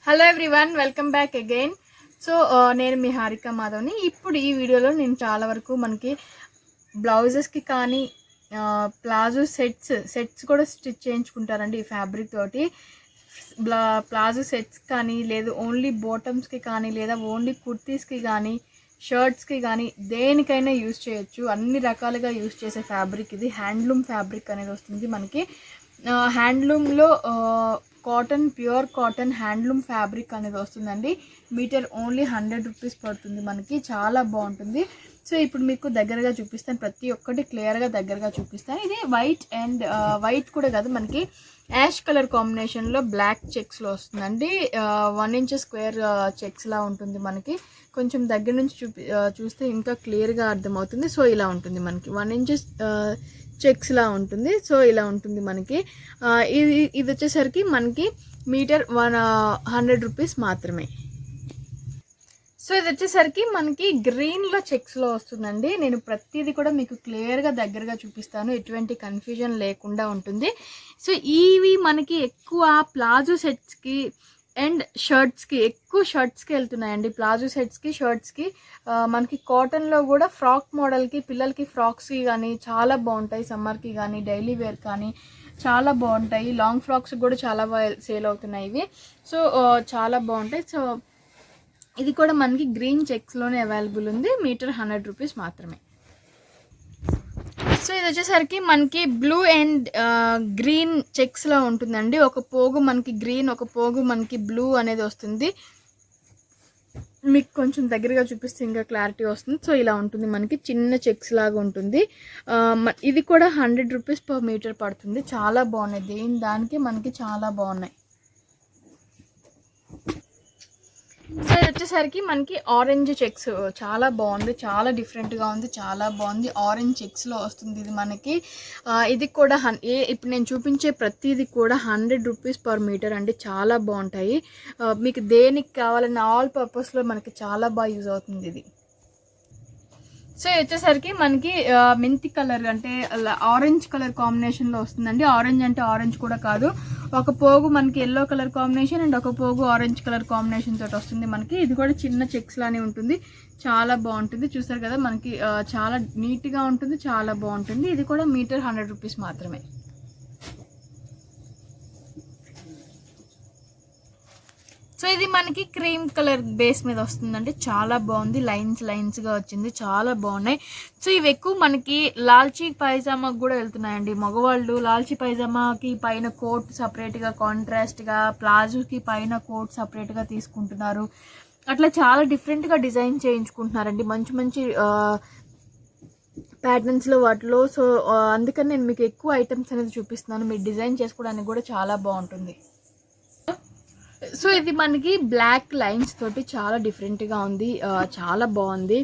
Hello everyone, welcome back again. So నేను మీ హారిక మాధవ్ని. ఇప్పుడు ఈ వీడియోలో నేను చాలా వరకు మనకి బ్లౌజెస్కి కానీ ప్లాజో సెట్స్ కూడా స్టిచ్ చేయించుకుంటారండి ఈ ఫ్యాబ్రిక్ తోటి. ప్లాజో సెట్స్ కానీ, లేదు ఓన్లీ బాటమ్స్కి కానీ, లేదా ఓన్లీ కుర్తీస్కి కానీ, షర్ట్స్కి కానీ దేనికైనా యూజ్ చేయొచ్చు. అన్ని రకాలుగా యూజ్ చేసే ఫ్యాబ్రిక్ ఇది. హ్యాండ్లూమ్ ఫ్యాబ్రిక్ అనేది వస్తుంది మనకి. హ్యాండ్లూమ్లో cotton, pure cotton handloom fabric అనేది వస్తుందండి. మీటర్ ఓన్లీ 100 రూపీస్ పడుతుంది మనకి. చాలా బాగుంటుంది. సో ఇప్పుడు మీకు దగ్గరగా చూపిస్తాను, ప్రతి ఒక్కటి క్లియర్గా దగ్గరగా చూపిస్తాను. ఇది వైట్ అండ్ వైట్ కూడా కాదు, మనకి యాష్ కలర్ కాంబినేషన్లో బ్లాక్ చెక్స్లో వస్తుందండి. 1 ఇంచ్ స్క్వేర్ చెక్స్లా ఉంటుంది మనకి. కొంచెం దగ్గర నుంచి చూస్తే ఇంకా క్లియర్గా అర్థమవుతుంది. సో ఇలా ఉంటుంది మనకి 1 ఇంచ్ చెక్స్లా ఉంటుంది. సో ఇలా ఉంటుంది మనకి. ఇది వచ్చేసరికి మనకి మీటర్ 100 రూపీస్ మాత్రమే. సో ఇది వచ్చేసరికి మనకి గ్రీన్లో చెక్స్లో వస్తుందండి. నేను ప్రతిదీ కూడా మీకు క్లియర్గా దగ్గరగా చూపిస్తాను, ఎటువంటి కన్ఫ్యూజన్ లేకుండా ఉంటుంది. సో ఇవి మనకి ఎక్కువ ప్లాజో సెట్స్కి అండ్ షర్ట్స్కి, ఎక్కువ షర్ట్స్కి వెళ్తున్నాయండి. ప్లాజో సెట్స్కి, షర్ట్స్కి. మనకి కాటన్లో కూడా ఫ్రాక్ మోడల్కి, పిల్లలకి ఫ్రాక్స్కి కానీ చాలా బాగుంటాయి. సమ్మర్కి కానీ, డైలీ వేర్ కానీ చాలా బాగుంటాయి. లాంగ్ ఫ్రాక్స్ కూడా చాలా బాగా సేల్ అవుతున్నాయి ఇవి. సో చాలా బాగుంటాయి. సో ఇది కూడా మనకి గ్రీన్ చెక్స్లోనే అవైలబుల్ ఉంది. మీటర్ 100 రూపీస్ మాత్రమే. సో ఇది వచ్చేసరికి మనకి బ్లూ అండ్ గ్రీన్ చెక్స్లో ఉంటుందండి. ఒక పోగు మనకి గ్రీన్, ఒక పోగు మనకి బ్లూ అనేది వస్తుంది. మీకు కొంచెం దగ్గరగా చూపిస్తే ఇంకా క్లారిటీ వస్తుంది. సో ఇలా ఉంటుంది మనకి, చిన్న చెక్స్ లాగా ఉంటుంది. ఇది కూడా 100 రూపీస్ పర్ మీటర్ పడుతుంది. చాలా బాగున్నాయి, దానికి మనకి చాలా బాగున్నాయి. సో ఇది వచ్చేసరికి మనకి ఆరెంజ్ చెక్స్, చాలా బాగుంది, చాలా డిఫరెంట్గా ఉంది, చాలా బాగుంది. ఆరెంజ్ చెక్స్లో వస్తుంది ఇది మనకి. ఇది కూడా ఇప్పుడు నేను చూపించే ప్రతిదీ కూడా 100 రూపీస్ పర్ మీటర్ అండి. చాలా బాగుంటాయి. మీకు దేనికి కావాలన్న ఆల్ పర్పస్లో మనకి చాలా బాగా యూజ్ అవుతుంది ఇది. సో ఇది వచ్చేసరికి మనకి మెంతి కలర్ అంటే ఆరెంజ్ కలర్ కాంబినేషన్లో వస్తుందండి. ఆరెంజ్ అంటే ఆరెంజ్ కూడా కాదు, ఒక పోగు మనకి ఎల్లో కలర్ కాంబినేషన్ అండ్ ఒక పోగు ఆరెంజ్ కలర్ కాంబినేషన్ తోటి వస్తుంది మనకి. ఇది కూడా చిన్న చెక్స్ లానే ఉంటుంది, చాలా బాగుంటుంది. చూసారు కదా మనకి, చాలా నీట్గా ఉంటుంది, చాలా బాగుంటుంది. ఇది కూడా మీటర్ 100 రూపీస్ మాత్రమే. సో ఇది మనకి క్రీమ్ కలర్ బేస్ మీద వస్తుందండి. చాలా బాగుంది, లైన్స్గా వచ్చింది, చాలా బాగున్నాయి. సో ఇవి ఎక్కువ మనకి లాల్చీ పైజామాకి కూడా వెళ్తున్నాయండి. మగవాళ్ళు లాల్చీ పైజామాకి పైన కోట్ సపరేట్గా, కాంట్రాస్ట్గా, ప్లాజోకి పైన కోట్ సపరేట్గా తీసుకుంటున్నారు. అట్లా చాలా డిఫరెంట్గా డిజైన్ చేయించుకుంటున్నారండి, మంచి మంచి ప్యాటర్న్స్లో వాటిలో. సో అందుకని నేను మీకు ఎక్కువ ఐటమ్స్ అనేది చూపిస్తున్నాను. మీరు డిజైన్ చేసుకోవడానికి కూడా చాలా బాగుంటుంది. సో ఇది మనకి బ్లాక్ లైన్స్ తోటి చాలా డిఫరెంట్గా ఉంది, చాలా బాగుంది.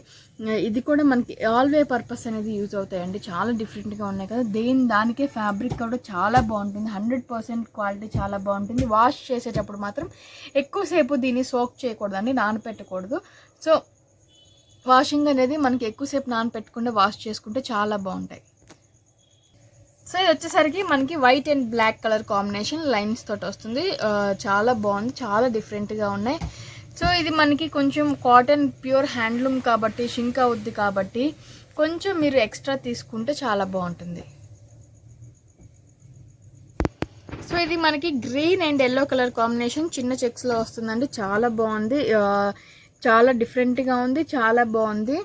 ఇది కూడా మనకి ఆల్ వే పర్పస్ అనేది యూజ్ అవుతాయండి. చాలా డిఫరెంట్గా ఉన్నాయి కదా. దానికే ఫ్యాబ్రిక్ కూడా చాలా బాగుంటుంది. 100% క్వాలిటీ చాలా బాగుంటుంది. వాష్ చేసేటప్పుడు మాత్రం ఎక్కువసేపు దీన్ని సోక్ చేయకూడదండి, నానపెట్టకూడదు. సో వాషింగ్ అనేది మనకి ఎక్కువసేపు నానపెట్టకుండా వాష్ చేసుకుంటే చాలా బాగుంటాయి. సో ఇది వచ్చేసరికి మనకి white and black colour combination lines తోటి వస్తుంది. చాలా బాగుంది, చాలా డిఫరెంట్గా ఉన్నాయి. సో ఇది మనకి కొంచెం కాటన్ ప్యూర్ హ్యాండ్లూమ్ కాబట్టి షింక్ అవుద్ది కాబట్టి కొంచెం మీరు ఎక్స్ట్రా తీసుకుంటే చాలా బాగుంటుంది. సో ఇది మనకి green and yellow colour combination చిన్న చెక్స్లో వస్తుందండి. చాలా బాగుంది, చాలా డిఫరెంట్గా ఉంది, చాలా బాగుంది.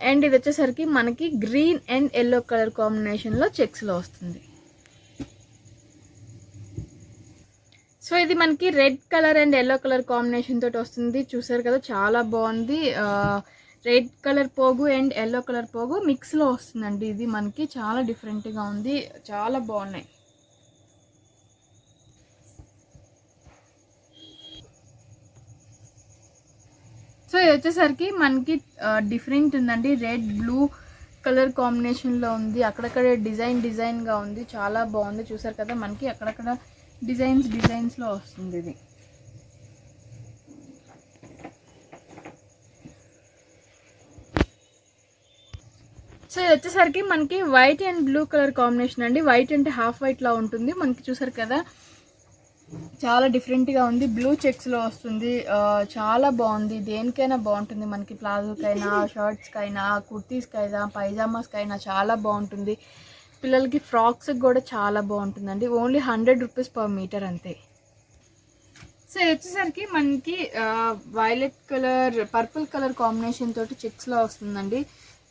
అండ్ ఇది వచ్చేసరికి మనకి గ్రీన్ అండ్ ఎల్లో కలర్ కాంబినేషన్లో చెక్స్లో వస్తుంది. సో ఇది మనకి red colour and yellow colour combination తోటి వస్తుంది. చూసారు కదా, చాలా బాగుంది. రెడ్ కలర్ పోగు అండ్ ఎల్లో కలర్ పోగు మిక్స్లో వస్తుందండి. ఇది మనకి చాలా డిఫరెంట్గా ఉంది, చాలా బాగున్నాయి. సో ఇది వచ్చేసరికి మనకి డిఫరెంట్ ఉందండి. రెడ్ బ్లూ కలర్ కాంబినేషన్లో ఉంది, అక్కడక్కడ డిజైన్గా ఉంది, చాలా బాగుంది. చూసారు కదా మనకి అక్కడక్కడ డిజైన్స్లో వస్తుంది ఇది. సో ఇది వచ్చేసరికి మనకి white and blue colour combination అండి. వైట్ అంటే హాఫ్ వైట్లా ఉంటుంది మనకి. చూసారు కదా చాలా డిఫరెంట్గా ఉంది. బ్లూ చెక్స్లో వస్తుంది. చాలా బాగుంది. దేనికైనా బాగుంటుంది మనకి. ప్లాజోకైనా, షర్ట్స్కైనా, కుర్తీస్కైనా, పైజామాస్కైనా చాలా బాగుంటుంది. పిల్లలకి ఫ్రాక్స్కి కూడా చాలా బాగుంటుందండి. ఓన్లీ 100 రూపీస్ పర్ మీటర్ అంతే. సో ఇది వచ్చేసరికి మనకి violet colour, purple colour combination తోటి చెక్స్లో వస్తుందండి.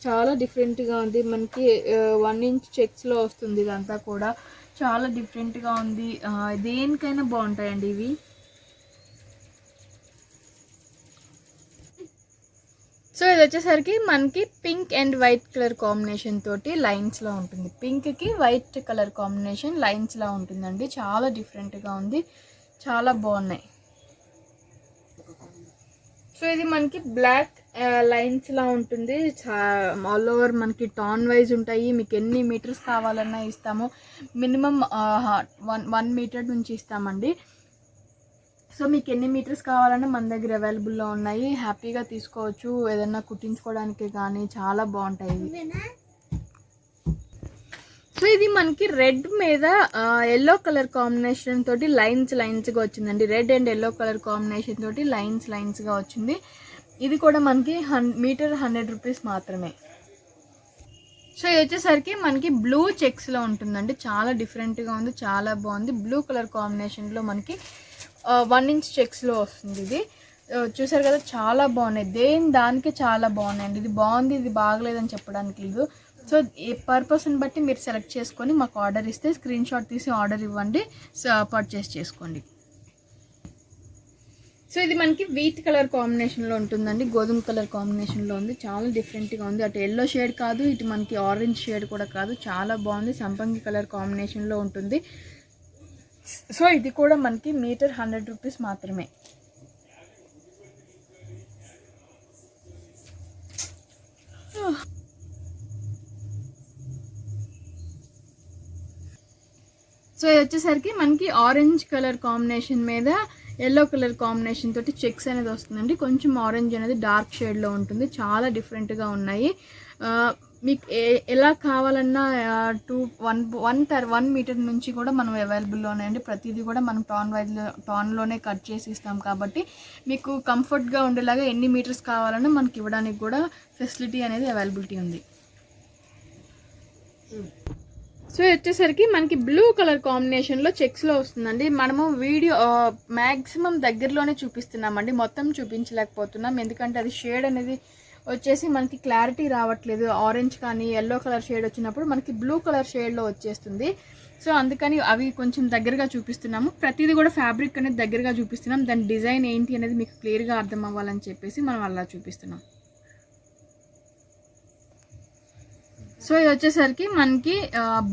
చాలా డిఫరెంట్గా ఉంది మనకి. 1 ఇంచ్ చెక్స్లో వస్తుంది. ఇదంతా కూడా చాలా డిఫరెంట్గా ఉంది. దేనికైనా బాగుంటాయండి ఇవి. సో ఇది వచ్చేసరికి మనకి pink and white colour combination తోటి లైన్స్లో ఉంటుంది. పింక్కి వైట్ కలర్ కాంబినేషన్ లైన్స్లా ఉంటుందండి. చాలా డిఫరెంట్గా ఉంది. చాలా బాగున్నాయి. సో ఇది మనకి బ్లాక్ లైన్స్లా ఉంటుంది. ఆల్ ఓవర్ మనకి టాన్ వైజ్ ఉంటాయి. మీకు ఎన్ని మీటర్స్ కావాలన్నా ఇస్తాము. మినిమం 1 మీటర్ నుంచి ఇస్తామండి. సో మీకు ఎన్ని మీటర్స్ కావాలన్నా మన దగ్గర అవైలబుల్లో ఉన్నాయి. హ్యాపీగా తీసుకోవచ్చు. ఏదైనా కుట్టించుకోవడానికి కానీ చాలా బాగుంటాయి ఇవి. సో ఇది మనకి రెడ్ మీద ఎల్లో కలర్ కాంబినేషన్ తోటి లైన్స్గా వచ్చిందండి. Red and yellow colour combination తోటి లైన్స్గా వచ్చింది. ఇది కూడా మనకి మీటర్ 100 రూపీస్ మాత్రమే. సో ఇది వచ్చేసరికి మనకి బ్లూ చెక్స్లో ఉంటుందండి. చాలా డిఫరెంట్గా ఉంది. చాలా బాగుంది. బ్లూ కలర్ కాంబినేషన్లో మనకి 1 ఇంచ్ చెక్స్లో వస్తుంది. ఇది చూసారు కదా, చాలా బాగున్నాయి. దానికి చాలా బాగున్నాయండి. ఇది బాగుంది, ఇది బాగలేదని చెప్పడానికి లేదు. సో పర్ పర్సన్ బట్టి మీరు సెలెక్ట్ చేసుకొని మాకు ఆర్డర్ ఇస్తే స్క్రీన్ షాట్ తీసి ఆర్డర్ ఇవ్వండి. పర్చేస్ చేసుకోండి. సో ఇది మనకి వీట్ కలర్ కాంబినేషన్లో ఉంటుందండి. గోధుమ కలర్ కాంబినేషన్లో ఉంది. చాలా డిఫరెంట్గా ఉంది. అటు ఎల్లో షేడ్ కాదు, ఇటు మనకి ఆరెంజ్ షేడ్ కూడా కాదు. చాలా బాగుంది. సంపంగి కలర్ కాంబినేషన్లో ఉంటుంది. సో ఇది కూడా మనకి మీటర్ 100 రూపీస్ మాత్రమే. సో ఇది వచ్చేసరికి మనకి ఆరెంజ్ కలర్ కాంబినేషన్ మీద ఎల్లో కలర్ కాంబినేషన్ తోటి చెక్స్ అనేది వస్తుందండి. కొంచెం ఆరెంజ్ అనేది డార్క్ షేడ్లో ఉంటుంది. చాలా డిఫరెంట్గా ఉన్నాయి. మీకు ఎలా కావాలన్నా 1 మీటర్ నుంచి కూడా మనం అవైలబుల్లో ఉన్నాయండి. ప్రతిదీ కూడా మనం టాన్లోనే కట్ చేసి ఇస్తాం కాబట్టి మీకు కంఫర్ట్గా ఉండేలాగా ఎన్ని మీటర్స్ కావాలన్నా మనకి ఇవ్వడానికి కూడా ఫెసిలిటీ అనేది అవైలబిలిటీ ఉంది. సో వచ్చేసరికి మనకి బ్లూ కలర్ కాంబినేషన్లో చెక్స్లో వస్తుందండి. మనము వీడియో మ్యాక్సిమం దగ్గరలోనే చూపిస్తున్నామండి. మొత్తం చూపించలేకపోతున్నాం, ఎందుకంటే అది షేడ్ అనేది వచ్చేసి మనకి క్లారిటీ రావట్లేదు. ఆరెంజ్ కానీ ఎల్లో కలర్ షేడ్ వచ్చినప్పుడు మనకి బ్లూ కలర్ షేడ్లో వచ్చేస్తుంది. సో అందుకని అవి కొంచెం దగ్గరగా చూపిస్తున్నాము. ప్రతిదీ కూడా ఫ్యాబ్రిక్ అనేది దగ్గరగా చూపిస్తున్నాం. దాని డిజైన్ ఏంటి అనేది మీకు క్లియర్గా అర్థం అవ్వాలని చెప్పేసి మనం అలా చూపిస్తున్నాం. సో ఇది వచ్చేసరికి మనకి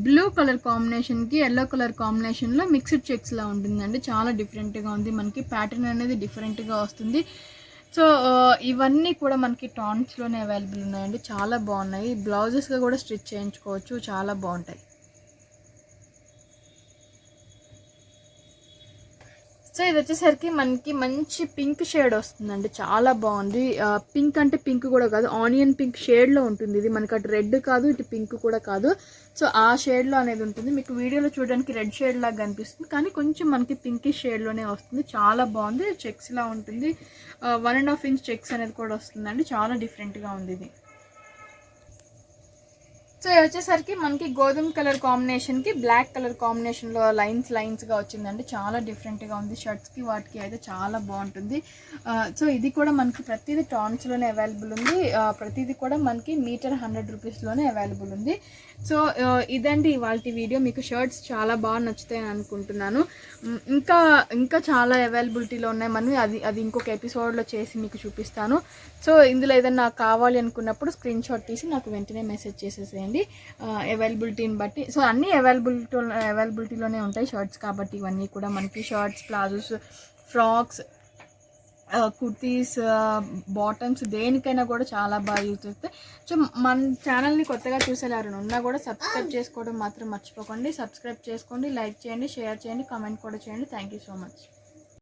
బ్లూ కలర్ కాంబినేషన్కి ఎల్లో కలర్ కాంబినేషన్లో మిక్స్డ్ చెక్స్లా ఉంటుందండి. చాలా డిఫరెంట్గా ఉంది. మనకి ప్యాటర్న్ అనేది డిఫరెంట్గా వస్తుంది. సో ఇవన్నీ కూడా మనకి టాన్స్లోనే అవైలబుల్ ఉన్నాయండి. చాలా బాగున్నాయి. బ్లౌజెస్గా కూడా స్టిచ్ చేయించుకోవచ్చు. చాలా బాగుంటాయి. సో ఇది వచ్చేసరికి మనకి మంచి పింక్ షేడ్ వస్తుందండి. చాలా బాగుంది. పింక్ అంటే పింక్ కూడా కాదు, ఆనియన్ పింక్ షేడ్లో ఉంటుంది. ఇది మనకి అటు రెడ్ కాదు, ఇటు పింక్ కూడా కాదు. సో ఆ షేడ్లో అనేది ఉంటుంది. మీకు వీడియోలో చూడడానికి రెడ్ షేడ్ లాగా కనిపిస్తుంది, కానీ కొంచెం మనకి పింకిష్ షేడ్లోనే వస్తుంది. చాలా బాగుంది. చెక్స్లా ఉంటుంది. 1.5 ఇంచ్ చెక్స్ అనేది కూడా వస్తుందండి. చాలా డిఫరెంట్గా ఉంది ఇది. సో ఇది వచ్చేసరికి మనకి గోధుమ కలర్ కాంబినేషన్కి బ్లాక్ కలర్ కాంబినేషన్లో లైన్స్గా వచ్చిందండి. చాలా డిఫరెంట్గా ఉంది. షర్ట్స్కి వాటికి అయితే చాలా బాగుంటుంది. సో ఇది కూడా మనకి ప్రతిదీ టాన్స్లోనే అవైలబుల్ ఉంది. ప్రతిదీ కూడా మనకి మీటర్ 100 రూపీస్లోనే అవైలబుల్ ఉంది. సో ఇదండి ఇవాళ వీడియో. మీకు షర్ట్స్ చాలా బాగా నచ్చుతాయని అనుకుంటున్నాను. ఇంకా చాలా అవైలబిలిటీలో ఉన్నాయి. మనం అది ఇంకొక ఎపిసోడ్లో చేసి మీకు చూపిస్తాను. సో ఇందులో ఏదైనా కావాలి అనుకున్నప్పుడు స్క్రీన్ షాట్ తీసి నాకు వెంటనే మెసేజ్ చేసేసేయండి అవైలబిలిటీని బట్టి. సో అన్నీ అవైలబిలిటీలోనే ఉంటాయి షర్ట్స్ కాబట్టి. ఇవన్నీ కూడా మనకి shirts, palazzos, frocks, kurtis, bottoms, దేనికైనా కూడా చాలా బాగా యూజ్ అవుతాయి. సో మన ఛానల్ని కొత్తగా చూసేవారు ఉన్నా కూడా సబ్స్క్రైబ్ చేసుకోవడం మాత్రం మర్చిపోకండి. సబ్స్క్రైబ్ చేసుకోండి, లైక్ చేయండి, షేర్ చేయండి, కామెంట్ కూడా చేయండి. Thank you so much.